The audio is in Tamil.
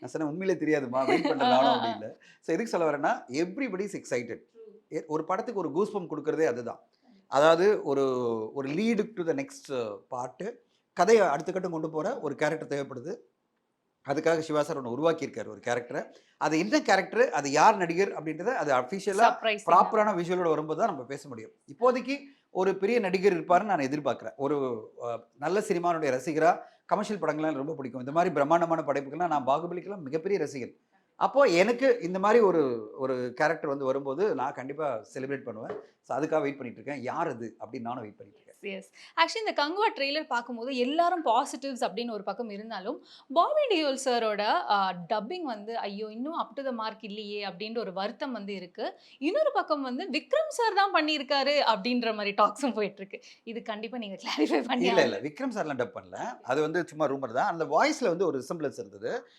நான் சொன்னேன் உண்மையிலே தெரியாதுமா, வெயிட் பண்றேன் நானும் அப்படின்னு. ஸோ எதுக்கு சொல்ல வரேன்னா, எவ்ரிபடி இஸ் எக்ஸைட்டட். ஒரு படத்துக்கு ஒரு கூஸ்பம்ப் குடுக்குறதே அதுதான். அதாவது ஒரு ஒரு lead to the next part, கதைய அடுத்த கட்டம் கொண்டு போற ஒரு கேரக்டர் தேவைப்படுது. அதுக்காக சிவா சார் ஒண்ணு உருவாக்கியிருக்காரு ஒரு கேரக்டர. அது என்ன கேரக்டர், அது யார் நடிகர் அப்படின்றத அது அஃபிஷியலா சர்ப்ரைசிங்கா. ப்ராப்பரான விஷுவலோட வரும்போது தான் நம்ம பேச முடியும். இப்போதைக்கு ஒரு பெரிய நடிகர் இருப்பாருன்னு நான் எதிர்பார்க்கிறேன். ஒரு நல்ல சினிமாவுடைய ரசிகரா, கமர்ஷியல் படங்கள்லாம் எனக்கு ரொம்ப பிடிக்கும். இந்த மாரி பிரம்மாண்டமான படைப்புகள்லாம் நான் பாகுபலிக்கெல்லாம் மிகப்பெரிய ரசிகன். அப்போ எனக்கு இந்த மாரி ஒரு ஒரு கேரக்டர் வந்து வரும்போது, நான் கண்டிப்பா செலிப்ரேட் பண்ணுவேன். ஸோ அதுக்காக வெயிட் பண்ணிட்டு இருக்கேன். யார் அது? அப்படின்னு நானும் வெயிட் பண்ணிட்டு இருக்கேன். எஸ். ஆக்சுவலி இந்த கங்குவா ட்ரெய்லர் பார்க்கும்போது எல்லாரும் பாசிட்டிவ்ஸ் அப்படின்னு ஒரு பக்கம் இருந்தாலும், பாபி டியோல் சாரோட டப்பிங் வந்து ஐயோ! இன்னும் அப் டூ த மார்க் இல்லையே அப்படின்ற ஒரு வருத்தம் வந்து இருக்கு. இன்னொரு பக்கம் வந்து விக்ரம் சார் தான் பண்ணியிருக்காரு அப்படின்ற மாரி டாக்ஸும் போயிட்டு இருக்கு. இது கண்டிப்பா நீங்க கிளாரிஃபை பண்ணி இல்ல, இல்ல. ஆகணும். விக்ரம் சார்லாம் டப் பண்ணல. அது வந்து சும்மா ரூமர் தான். அந்த வாய்ஸ்ல வந்து ஒரு ரிசம்பிளன்ஸ் இருந்தது.